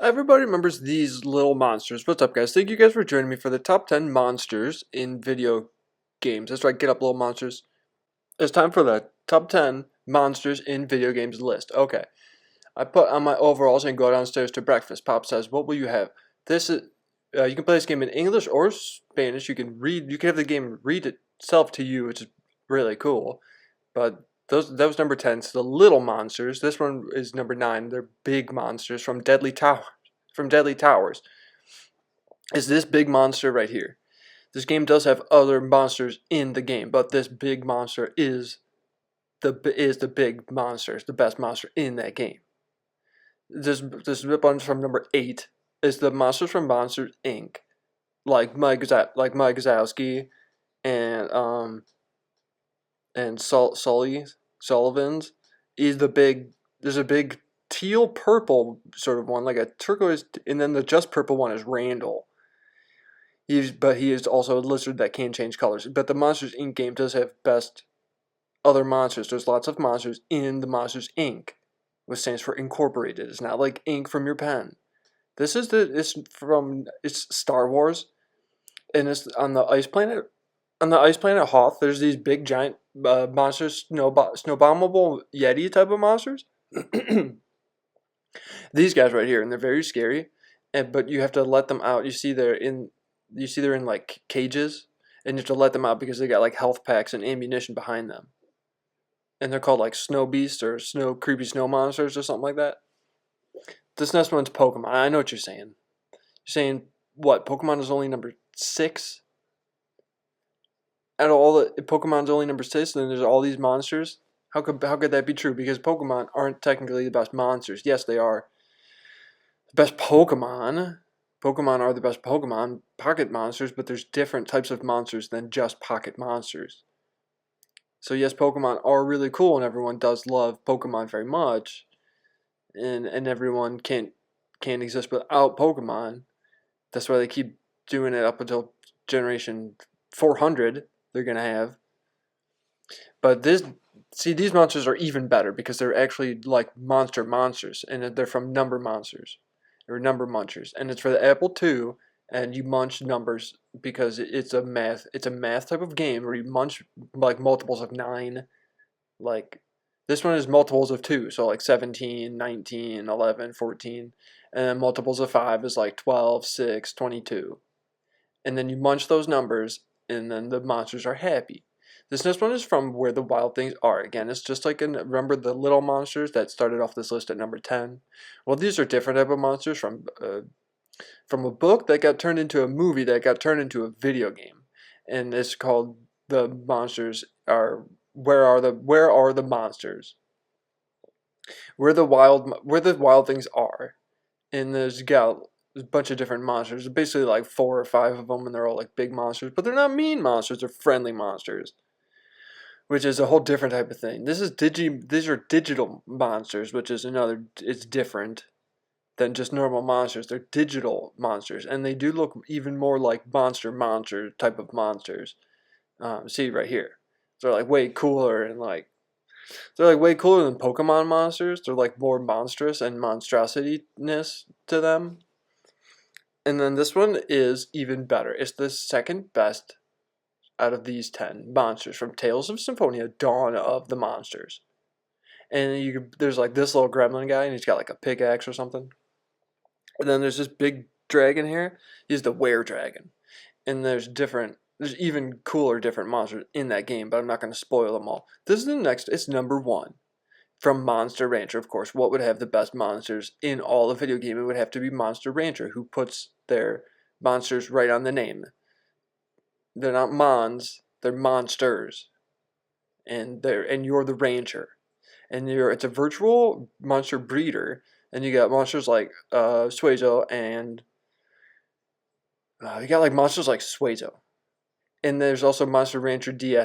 Everybody remembers these little monsters. What's up, guys? Thank you guys for joining me for the top 10 monsters in video games. That's right, get up, little monsters. It's time for the top 10 monsters in video games list. Okay, I put on my overalls and go downstairs to breakfast. Pop says, "What will you have?" This is you can play this game in English or Spanish. You can read. You can have the game read itself to you, which is really cool. But that was number 10. So the little monsters. This one is number 9. They're big monsters from Deadly Tower. From Deadly Towers. Is this big monster right here? This game does have other monsters in the game, but this big monster is the big monster. It's the best monster in that game. This one from number 8 is the monsters from Monsters Inc. Like Mike Wazowski and Sullivan's is the big. There's a big teal purple sort of one, like a turquoise, and then the just purple one is Randall. But he is also a lizard that can change colors. But the Monsters Inc. game does have best other monsters. There's lots of monsters in the Monsters Inc., which stands for Incorporated. It's not like ink from your pen. It's Star Wars, and it's on the ice planet. On the ice planet Hoth, there's these big giant monsters, snowbombable Yeti type of monsters. These guys right here, and they're very scary. But you have to let them out. You see they're in like cages, and you have to let them out because they got like health packs and ammunition behind them. And they're called like snow beasts or creepy snow monsters or something like that. This next one's Pokemon. I know what you're saying. You're saying what? Pokemon is only number 6? Out of all the Pokemon's only number 6, and then there's all these monsters. How could that be true? Because Pokemon aren't technically the best monsters. Yes, they are the best Pokemon. Pokemon are the best Pokemon pocket monsters, but there's different types of monsters than just pocket monsters. So yes, Pokemon are really cool, and everyone does love Pokemon very much, and everyone can't exist without Pokemon. That's why they keep doing it up until generation 400. They're gonna have, but these monsters are even better because they're actually like monsters, and they're from number monsters or number munchers, and it's for the Apple II, and you munch numbers because it's a math type of game where you munch like multiples of 9. Like this one is multiples of 2, so like 17, 19, 11, 14, and then multiples of 5 is like 12, 6, 22. And then you munch those numbers, and then the monsters are happy. This next one is from Where the Wild Things Are. Again, it's just like remember the little monsters that started off this list at number 10? Well, these are different type of monsters from a book that got turned into a movie that got turned into a video game, and it's called The Monsters Are Where Are the Monsters? Where the wild things are, and there's got a bunch of different monsters. Basically, like 4 or 5 of them, and they're all like big monsters, but they're not mean monsters. They're friendly monsters, which is a whole different type of thing. These are digital monsters, which is another. It's different than just normal monsters. They're digital monsters, and they do look even more like monster type of monsters. See right here, they're like way cooler and like they're like way cooler than Pokemon monsters. They're like more monstrous and monstrosityness to them. And then this one is even better. It's the second best out of these 10 monsters from Tales of Symphonia: Dawn of the Monsters. And there's like this little gremlin guy, and he's got like a pickaxe or something. And then there's this big dragon here. He's the were dragon. And there's even cooler different monsters in that game, but I'm not going to spoil them all. This is the next. It's number 1 from Monster Rancher, of course. What would have the best monsters in all the video game? It would have to be Monster Rancher, who puts their monsters right on the name. They're not mons, they're monsters. And you're the rancher. And it's a virtual monster breeder, and you got monsters like Suezo, and you got like monsters like Suezo. And there's also Monster Rancher DS